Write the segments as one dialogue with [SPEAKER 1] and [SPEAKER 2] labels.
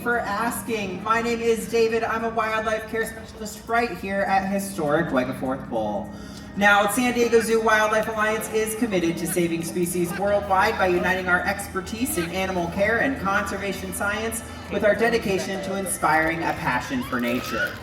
[SPEAKER 1] for asking. My name is David. I'm a wildlife care specialist right here at historic Wegeforth Bowl. Now, San Diego Zoo Wildlife Alliance is committed to saving species worldwide by uniting our expertise in animal care and conservation science with our dedication to inspiring a passion for nature.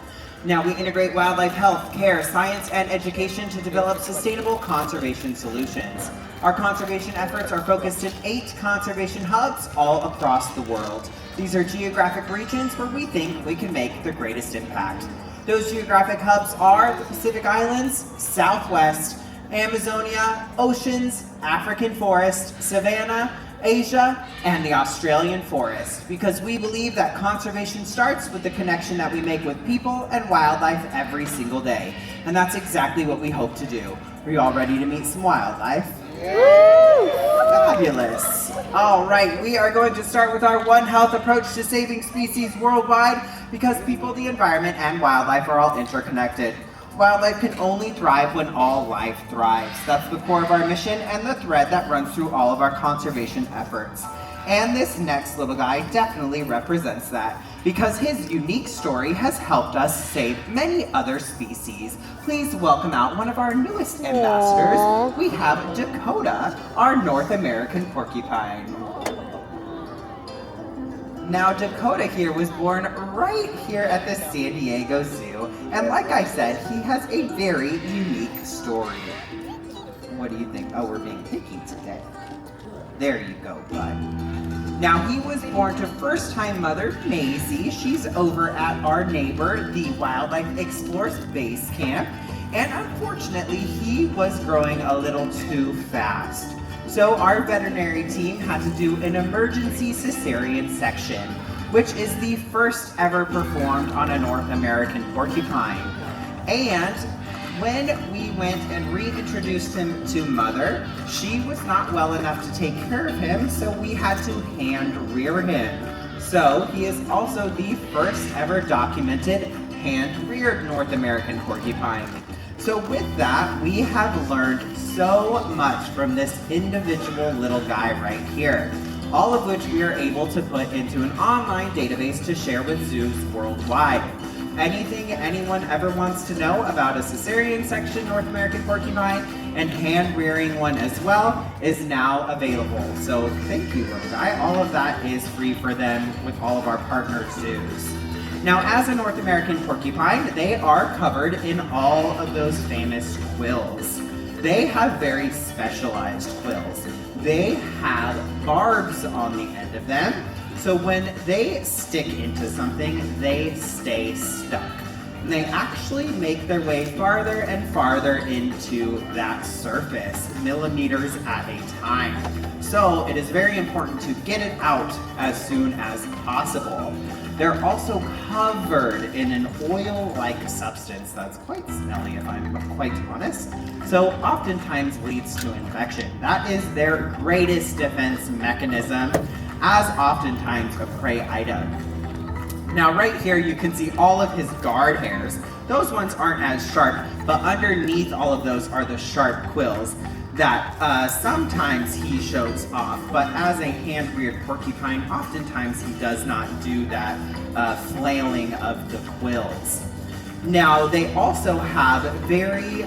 [SPEAKER 1] Now, we integrate wildlife health, care, science, and education to develop sustainable conservation solutions. Our conservation efforts are focused in 8 conservation hubs all across the world. These are geographic regions where we think we can make the greatest impact. Those geographic hubs are the Pacific Islands, Southwest, Amazonia, oceans, African forest, savanna, Asia, and the Australian forest, because we believe that conservation starts with the connection that we make with people and wildlife every single day. And that's exactly what we hope to do. Are you all ready to meet some wildlife? Woo! Fabulous. All right, we are going to start with our One Health approach to saving species worldwide, because people, the environment, and wildlife are all interconnected. Wildlife can only thrive when all life thrives. That's the core of our mission and the thread that runs through all of our conservation efforts. And this next little guy definitely represents that, because his unique story has helped us save many other species. Please welcome out one of our newest ambassadors.
[SPEAKER 2] Aww.
[SPEAKER 1] We have Dakota, our North American porcupine. Now, Dakota here was born right here at the San Diego Zoo, and like I said, he has a very unique story. What do you think? Oh, we're being picky today. There you go, bud. Now, he was born to first-time mother, Maisie. She's over at our neighbor, the Wildlife Explorers Base Camp, and unfortunately, he was growing a little too fast. So our veterinary team had to do an emergency cesarean section, which is the first ever performed on a North American porcupine. And when we went and reintroduced him to mother, she was not well enough to take care of him, so we had to hand rear him. So he is also the first ever documented hand-reared North American porcupine. So with that, we have learned so much from this individual little guy right here, all of which we are able to put into an online database to share with zoos worldwide. Anything anyone ever wants to know about a cesarean section North American porcupine and hand rearing one as well is now available. So thank you, little guy. All of that is free for them with all of our partner zoos. Now, as a North American porcupine, they are covered in all of those famous quills. They have very specialized quills. They have barbs on the end of them, so when they stick into something, they stay stuck. And they actually make their way farther and farther into that surface, millimeters at a time. So it is very important to get it out as soon as possible. They're also covered in an oil-like substance that's quite smelly, if I'm quite honest, so oftentimes leads to infection. That is their greatest defense mechanism, as oftentimes a prey item. Now right here you can see all of his guard hairs. Those ones aren't as sharp, but underneath all of those are the sharp quills that sometimes he shows off, but as a hand-reared porcupine, oftentimes he does not do that flailing of the quills. Now, they also have very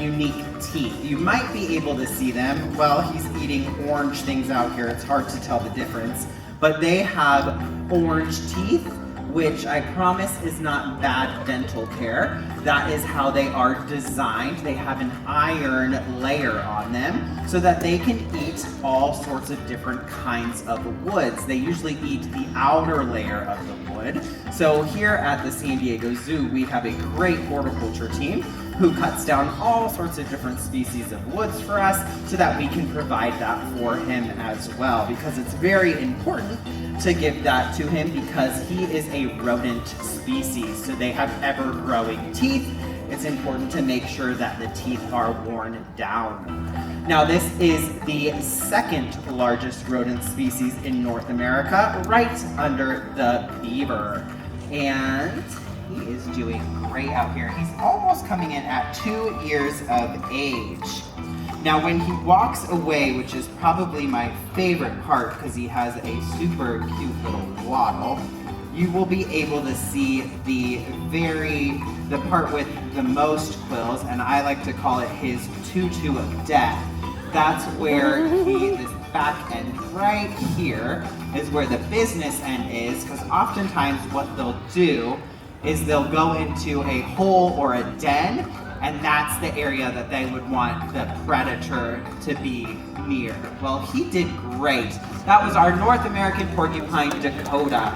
[SPEAKER 1] unique teeth. You might be able to see them. Well, he's eating orange things out here. It's hard to tell the difference, but they have orange teeth, which I promise is not bad dental care. That is how they are designed. They have an iron layer on them so that they can eat all sorts of different kinds of woods. They usually eat the outer layer of the wood. So here at the San Diego Zoo, we have a great horticulture team who cuts down all sorts of different species of woods for us so that we can provide that for him as well, because it's very important to give that to him because he is a rodent species, so they have ever-growing teeth. It's important to make sure that the teeth are worn down. Now, this is the second largest rodent species in North America, right under the beaver. And he is doing great out here. He's almost coming in at 2 years of age. Now, when he walks away, which is probably my favorite part because he has a super cute little waddle, you will be able to see the part with the most quills, and I like to call it his tutu of death. That's where this back end right here is where the business end is, because oftentimes what they'll do is they'll go into a hole or a den, and that's the area that they would want the predator to be near. Well, he did great. That was our North American porcupine, Dakota.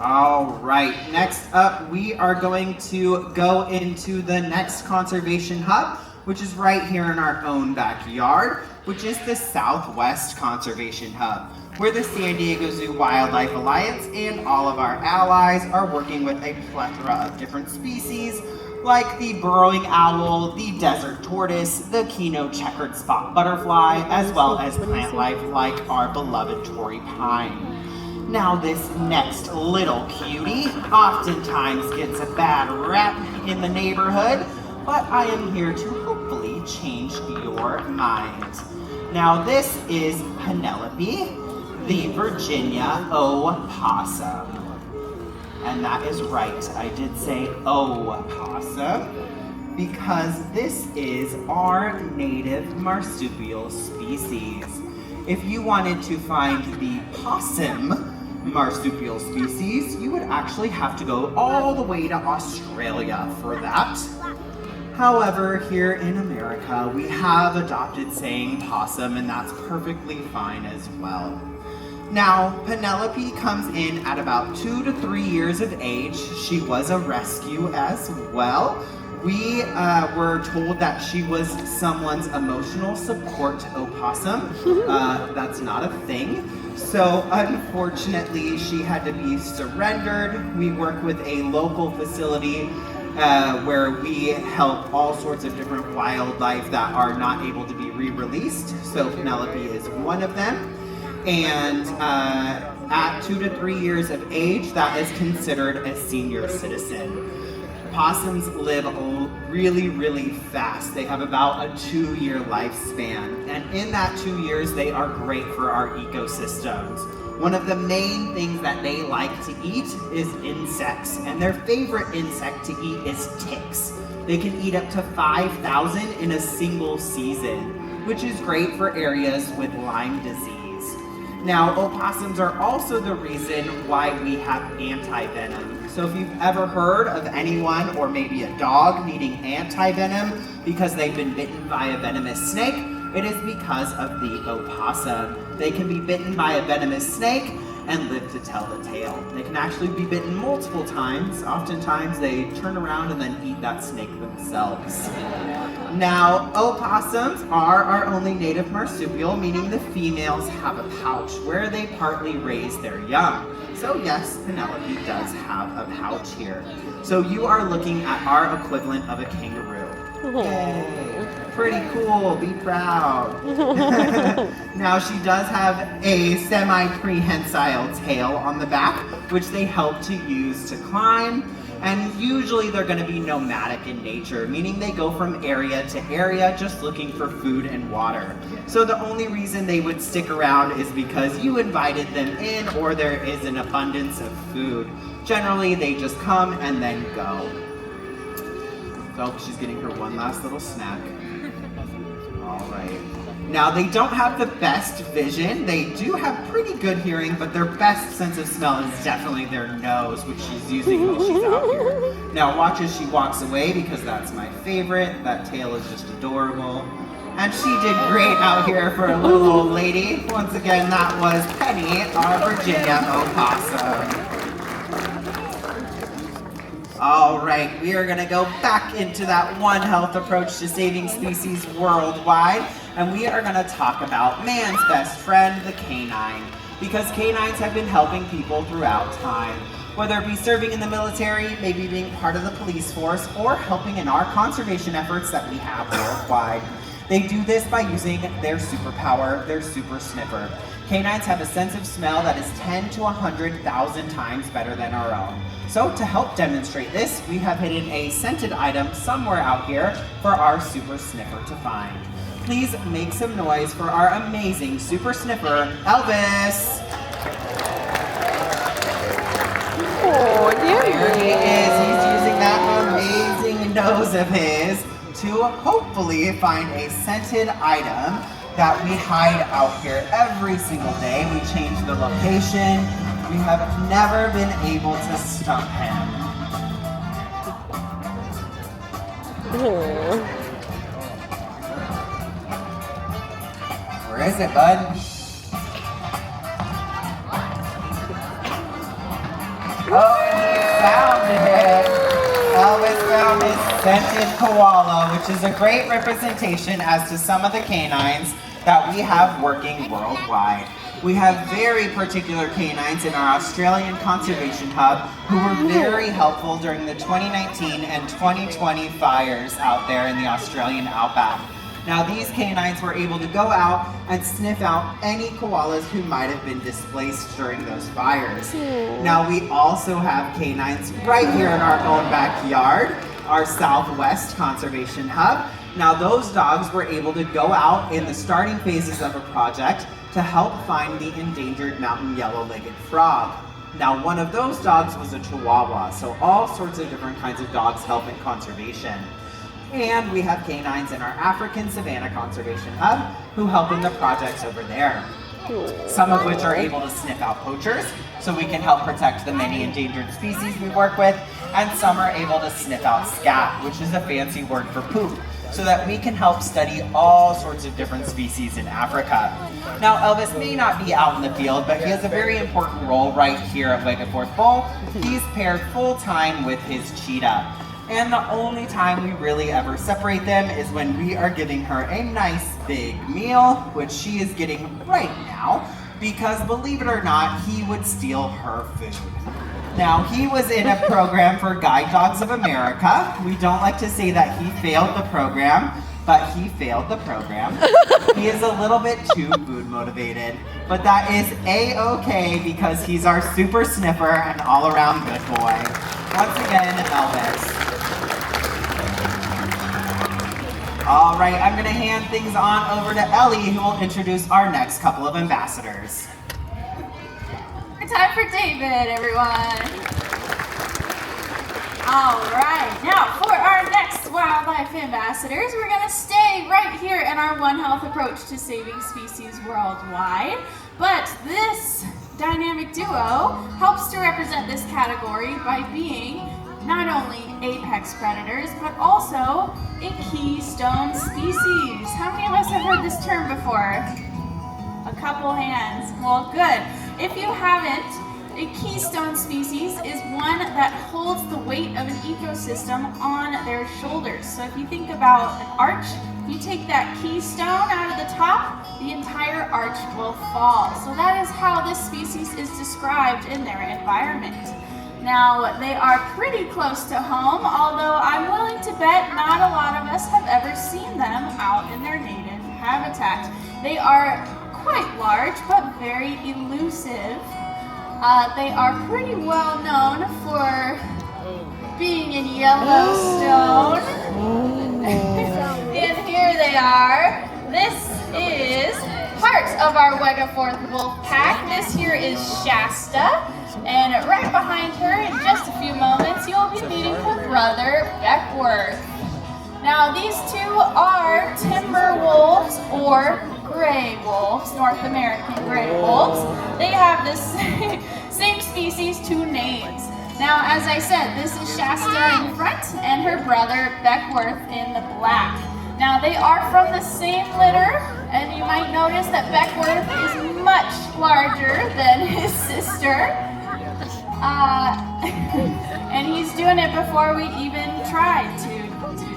[SPEAKER 1] All right, next up, we are going to go into the next conservation hub, which is right here in our own backyard, which is the Southwest Conservation Hub, where the San Diego Zoo Wildlife Alliance and all of our allies are working with a plethora of different species, like the burrowing owl, the desert tortoise, the Kino checkered spot butterfly, as well as plant life like our beloved Torrey pine. Now this next little cutie oftentimes gets a bad rap in the neighborhood, but I am here to hopefully change your mind. Now this is Penelope, the Virginia opossum. And that is right, I did say opossum, because this is our native marsupial species. If you wanted to find the possum marsupial species, you would actually have to go all the way to Australia for that. However, here in America, we have adopted saying possum, and that's perfectly fine as well. Now, Penelope comes in at about 2 to 3 years of age. She was a rescue as well. We were told that she was someone's emotional support opossum. That's not a thing. So unfortunately, she had to be surrendered. We work with a local facility where we help all sorts of different wildlife that are not able to be re-released. So Penelope is one of them. And at 2 to 3 years of age, that is considered a senior citizen. Possums live really, really fast. They have about a 2-year lifespan. And in that 2 years, they are great for our ecosystems. One of the main things that they like to eat is insects. And their favorite insect to eat is ticks. They can eat up to 5,000 in a single season, which is great for areas with Lyme disease. Now, opossums are also the reason why we have anti-venom. So if you've ever heard of anyone or maybe a dog needing anti-venom because they've been bitten by a venomous snake, it is because of the opossum. They can be bitten by a venomous snake and live to tell the tale. They can actually be bitten multiple times. Oftentimes they turn around and then eat that snake themselves. Now, opossums are our only native marsupial, meaning the females have a pouch where they partly raise their young. So yes, Penelope does have a pouch here. So you are looking at our equivalent of a kangaroo. Yay. Pretty cool, be proud. Now she does have a semi-prehensile tail on the back, which they help to use to climb. And usually they're going to be nomadic in nature, meaning they go from area to area just looking for food and water. So the only reason they would stick around is because you invited them in or there is an abundance of food. Generally, they just come and then go. Oh, she's getting her one last little snack. All right. Now, they don't have the best vision. They do have pretty good hearing, but their best sense of smell is definitely their nose, which she's using while she's out here. Now, watch as she walks away, because that's my favorite. That tail is just adorable. And she did great out here for a little old lady. Once again, that was Penny, our Virginia opossum. All right, we are gonna go back into that One Health approach to saving species worldwide, and we are gonna talk about man's best friend, the canine, because canines have been helping people throughout time, whether it be serving in the military, maybe being part of the police force, or helping in our conservation efforts that we have worldwide. They do this by using their superpower, their super sniffer. Canines have a sense of smell that is 10 to 100,000 times better than our own. So to help demonstrate this, we have hidden a scented item somewhere out here for our super sniffer to find. Please make some noise for our amazing super sniffer, Elvis.
[SPEAKER 2] Oh,
[SPEAKER 1] There he is. He's using that amazing nose of his to hopefully find a scented item that we hide out here every single day. We change the location. We have never been able to stump him.
[SPEAKER 2] Oh.
[SPEAKER 1] Where is it, bud? Oh, and he found it! Elvis found his scented koala, which is a great representation as to some of the canines that we have working worldwide. We have very particular canines in our Australian Conservation Hub who were very helpful during the 2019 and 2020 fires out there in the Australian outback. Now these canines were able to go out and sniff out any koalas who might have been displaced during those fires. Now we also have canines right here in our own backyard, our Southwest Conservation Hub. Now those dogs were able to go out in the starting phases of a project to help find the endangered mountain yellow-legged frog. Now one of those dogs was a Chihuahua, so all sorts of different kinds of dogs help in conservation. And we have canines in our African Savannah Conservation Hub who help in the projects over there. Some of which are able to sniff out poachers, so we can help protect the many endangered species we work with, and some are able to sniff out scat, which is a fancy word for poop, so that we can help study all sorts of different species in Africa. Now Elvis may not be out in the field, but he has a very important role right here at Wegeforth Bowl. He's paired full-time with his cheetah. And the only time we really ever separate them is when we are giving her a nice big meal, which she is getting right now, because believe it or not, he would steal her food. Now, he was in a program for Guide Dogs of America. We don't like to say that he failed the program, but he failed the program. He is a little bit too food motivated, but that is a-okay because he's our super sniffer and all-around good boy. Once again, Elvis. All right, I'm gonna hand things on over to Ellie, who will introduce our next couple of ambassadors.
[SPEAKER 3] Time for David, everyone. All right, now for our next wildlife ambassadors, we're gonna stay right here in our One Health approach to saving species worldwide. But this dynamic duo helps to represent this category by being not only apex predators, but also a keystone species. How many of us have heard this term before? A couple hands. Well, good. If you haven't, a keystone species is one that holds the weight of an ecosystem on their shoulders. So if you think about an arch, you take that keystone out of the top, the entire arch will fall. So that is how this species is described in their environment. Now, they are pretty close to home, although I'm willing to bet not a lot of us have ever seen them out in their native habitat. They are quite large, but very elusive. They are pretty well known for being in Yellowstone. And here they are. This is part of our Wegeforth wolf pack. This here is Shasta. And right behind her, in just a few moments, you'll be meeting her brother, Beckworth. Now, these two are timber wolves or gray wolves, North American gray wolves. They have this same species, two names. Now, as I said, this is Shasta in front and her brother, Beckworth, in the black. Now, they are from the same litter, and you might notice that Beckworth is much larger than his sister. And he's doing it before we even tried to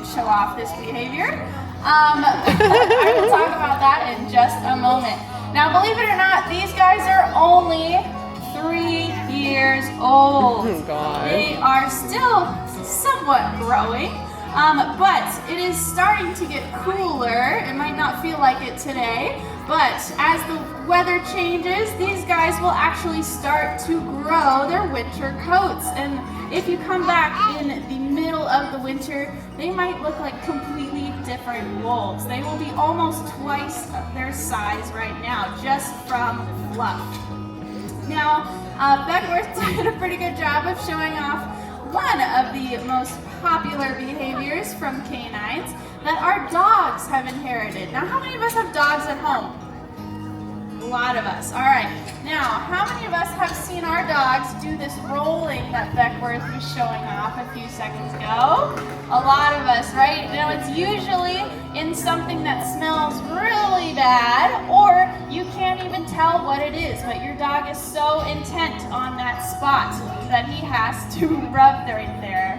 [SPEAKER 3] show off this behavior. I will talk about that in just a moment. Now, believe it or not, these guys are only 3 years old.
[SPEAKER 2] Oh, God.
[SPEAKER 3] They are still somewhat growing, but it is starting to get cooler. It might not feel like it today, but as the weather changes, these guys will actually start to grow their winter coats. And if you come back in the middle of the winter, they might look like completely different wolves. They will be almost twice their size right now, just from fluff. Now, Beckworth did a pretty good job of showing off one of the most popular behaviors from canines that our dogs have inherited. Now, how many of us have dogs at home? A lot of us. All right. Now, how many of us have seen our dogs do this rolling that Beckworth was showing off a few seconds ago? A lot of us, right? Now, it's usually in something that smells really bad, or you can't even tell what it is, but your dog is so intent on that spot that he has to rub right there.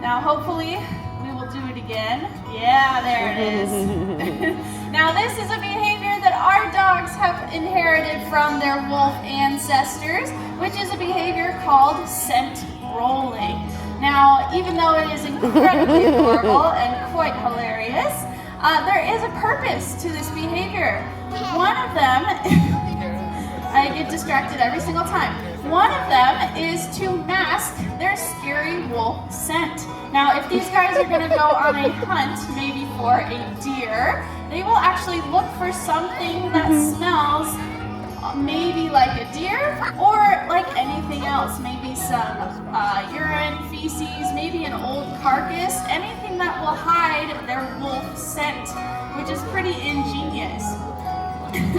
[SPEAKER 3] Now, hopefully, we will do it again. Yeah, there it is. Now, this is a behavior that our dogs have inherited from their wolf ancestors, which is a behavior called scent rolling. Now, even though it is incredibly adorable and quite hilarious, there is a purpose to this behavior. One of them, I get distracted every single time. One of them is to mask their scary wolf scent. Now, if these guys are going to go on a hunt, maybe for a deer, they will actually look for something that smells maybe like a deer or like anything else. Maybe some urine, feces, maybe an old carcass, anything that will hide their wolf scent, which is pretty ingenious.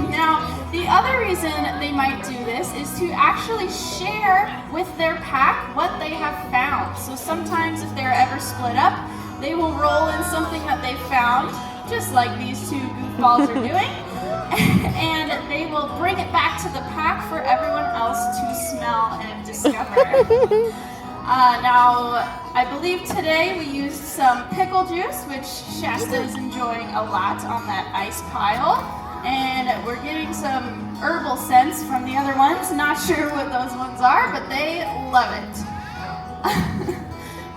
[SPEAKER 3] Now, the other reason they might do this is to actually share with their pack what they have found. So sometimes if they're ever split up, they will roll in something that they found, just like these two goofballs are doing, and they will bring it back to the pack for everyone else to smell and discover. Now, I believe today we used some pickle juice, which Shasta is enjoying a lot on that ice pile. And we're getting some herbal scents from the other ones. Not sure what those ones are, but they love it.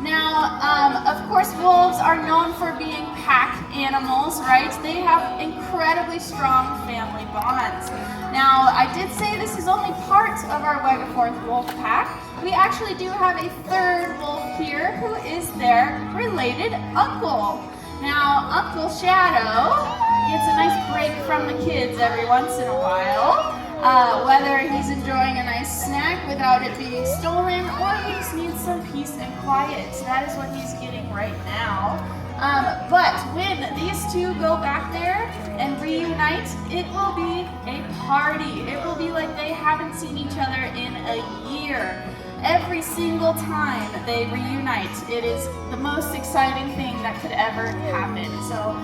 [SPEAKER 3] Now, of course, wolves are known for being pack animals, right? They have incredibly strong family bonds. Now, I did say this is only part of our Wegeforth wolf pack. We actually do have a third wolf here who is their related uncle. Now, Uncle Shadow gets a nice break from the kids every once in a while, whether he's enjoying a nice snack without it being stolen, or he just needs some peace and quiet. That is what he's getting right now. But when these two go back there and reunite, it will be a party. It will be like they haven't seen each other in a year. Every single time they reunite, it is the most exciting thing that could ever happen. So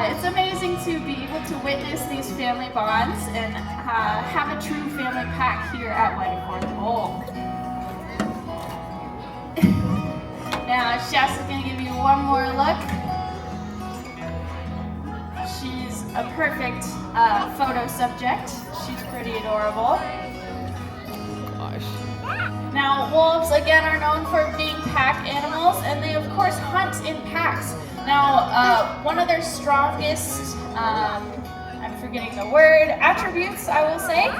[SPEAKER 3] it's amazing to be able to witness these family bonds and have a true family pack here at Wegeforth Wolf. Now, Shasta's going to give you one more look. She's a perfect photo subject. She's pretty adorable. Now, wolves, again, are known for being pack animals, and they, of course, hunt in packs. Now, one of their strongest, I'm forgetting the word, attributes, I will say,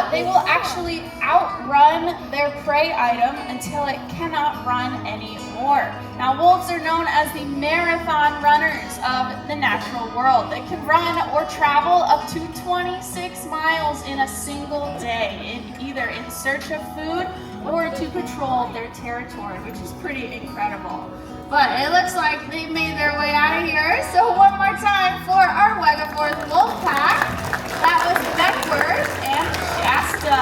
[SPEAKER 3] they will actually outrun their prey item until it cannot run anymore. Now, wolves are known as the marathon runners of the natural world. They can run or travel up to 26 miles in a single day, either in search of food or to patrol their territory, which is pretty incredible. But it looks like they made their way out of here. So one more time for our Wegeforth Wolf Pack. That was Beckworth and Shasta.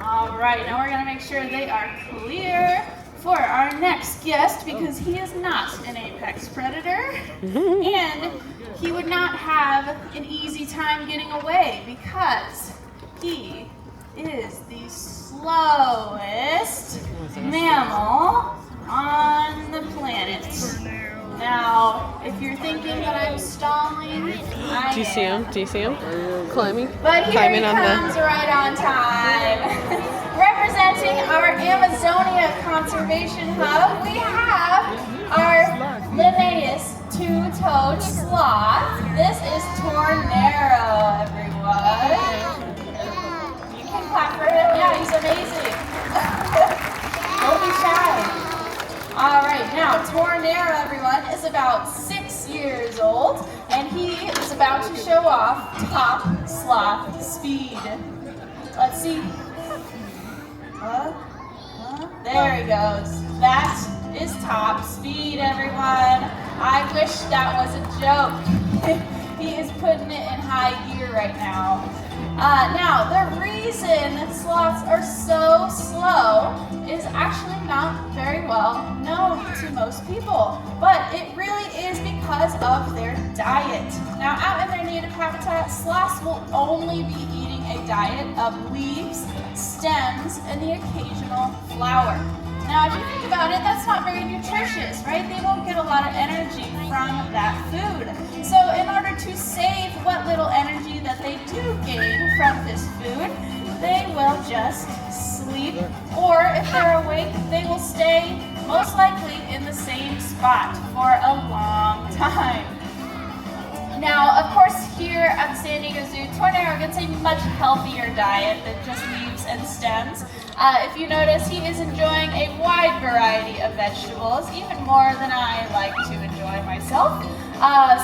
[SPEAKER 3] All right, now we're gonna make sure they are clear for our next guest, because he is not an apex predator, and he would not have an easy time getting away because he is the slowest mammal on the planet. Now, if you're thinking that I'm stalling,
[SPEAKER 2] Do you see him? Do you see him? Climbing?
[SPEAKER 3] But here
[SPEAKER 2] Climbing
[SPEAKER 3] he
[SPEAKER 2] on
[SPEAKER 3] comes right on time. Representing our Amazonia Conservation Hub, we have our Linnaeus two-toed sloth. This is Tornero, everyone. everyone. You can clap for him. Yeah, he's amazing. Don't be shy. All right, now Tornero, everyone, is about 6 years old, and he is about to show off top sloth speed. Let's see. There he goes. That is top speed, everyone. I wish that was a joke. He is putting it in high gear right now. Now, the reason sloths are so slow is actually not very well known to most people, but it really is because of their diet. Now, out in their native habitat, sloths will only be eating a diet of leaves, stems, and the occasional flower. Now, if you think about it, that's not very nutritious, right? They won't get a lot of energy from that food. So in order to save what little energy that they do gain from this food, they will just sleep, or if they're awake, they will stay most likely in the same spot for a long time. Now, of course, here at the San Diego Zoo, Tornero gets a much healthier diet than just leaves and stems. If you notice, he is enjoying a wide variety of vegetables, even more than I like to enjoy myself.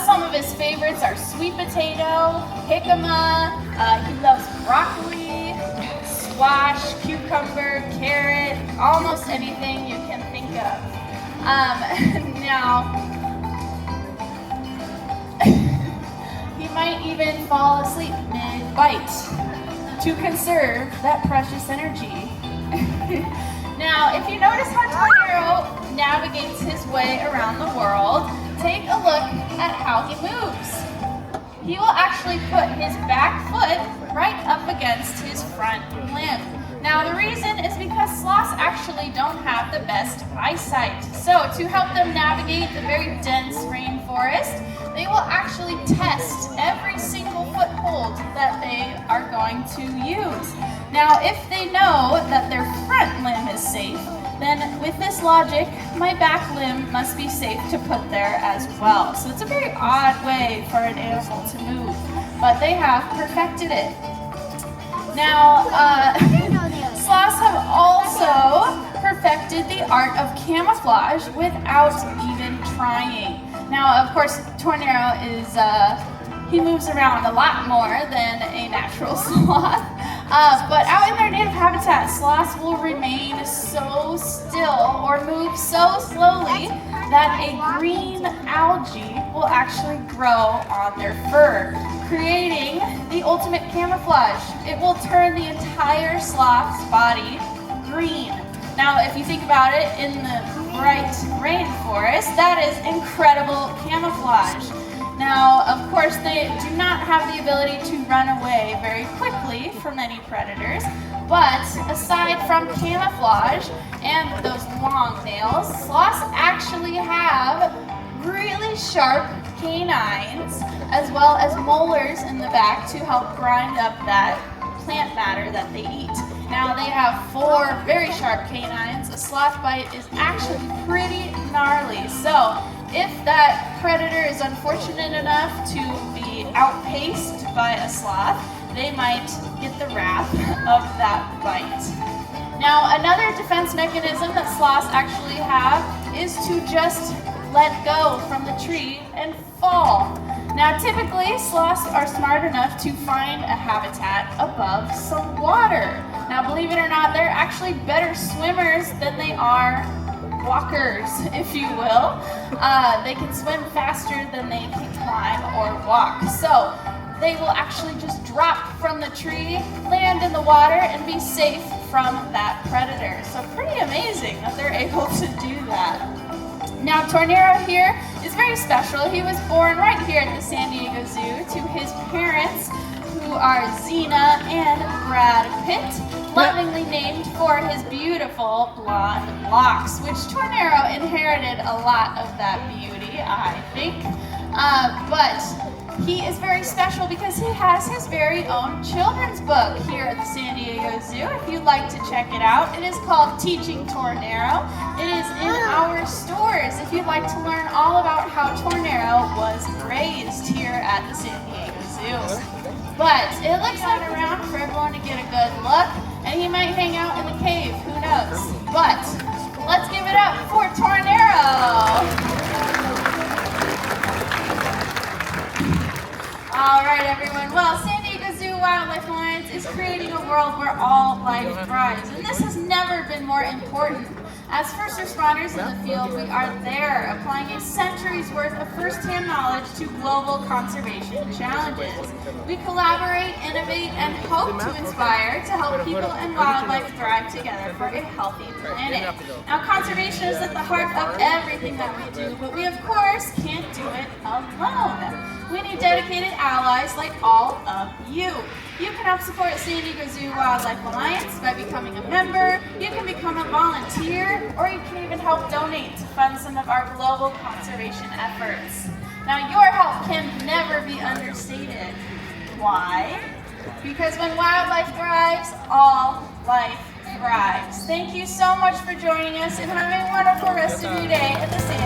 [SPEAKER 3] Some of his favorites are sweet potato, jicama, he loves broccoli, squash, cucumber, carrot, almost anything you can think of. Now, he might even fall asleep mid-bite to conserve that precious energy. Now, if you notice how Tornero navigates his way around the world, take a look at how he moves. He will actually put his back foot right up against his front limb. Now, the reason is because sloths actually don't have the best eyesight. So, to help them navigate the very dense rainforest, they will actually test every single foothold that they are going to use. Now, if they know that their front limb is safe, then with this logic, my back limb must be safe to put there as well. So it's a very odd way for an animal to move, but they have perfected it. Now, sloths have also perfected the art of camouflage without even trying. Now, of course, Tornero is, he moves around a lot more than a natural sloth. But out in their native habitat, sloths will remain so still or move so slowly that a green algae will actually grow on their fur, creating the ultimate camouflage. It will turn the entire sloth's body green. Now, if you think about it, in the bright rainforest, that is incredible camouflage. Now, of course, they do not have the ability to run away very quickly from any predators, but aside from camouflage and those long nails, sloths actually have really sharp canines as well as molars in the back to help grind up that plant matter that they eat. Now, they have 4 very sharp canines. A sloth bite is actually pretty gnarly, so if that predator is unfortunate enough to be outpaced by a sloth, they might get the wrath of that bite. Now, another defense mechanism that sloths actually have is to just let go from the tree and fall. Now, typically, sloths are smart enough to find a habitat above some water. Now, believe it or not, they're actually better swimmers than they are walkers, if you will. They can swim faster than they can climb or walk. So they will actually just drop from the tree, land in the water, and be safe from that predator. So pretty amazing that they're able to do that. Now, Tornero here is very special. He was born right here at the San Diego Zoo to his parents, who are Xena and Brad Pitt, lovingly named for his beautiful blonde locks, which Tornero inherited a lot of that beauty, I think. But he is very special because he has his very own children's book here at the San Diego Zoo. If you'd like to check it out, it is called Teaching Tornero. It is in our stores if you'd like to learn all about how Tornero was raised here at the San Diego Zoo. But it looks like around for everyone to get a good look, and he might hang out in the cave, who knows. But let's give it up for Tornado. All right, everyone. Well, San Diego Zoo Wildlife Alliance is creating a world where all life thrives, and this has never been more important. As first responders in the field, we are there, applying a century's worth of first-hand knowledge to global conservation challenges. We collaborate, innovate, and hope to inspire to help people and wildlife thrive together for a healthy planet. Now, conservation is at the heart of everything that we do, but we, of course, can't do it alone. We need dedicated allies like all of you. You can help support San Diego Zoo Wildlife Alliance by becoming a member, you can become a volunteer, or you can even help donate to fund some of our global conservation efforts. Now, your help can never be understated. Why? Because when wildlife thrives, all life thrives. Thank you so much for joining us and have a wonderful rest of your day at the San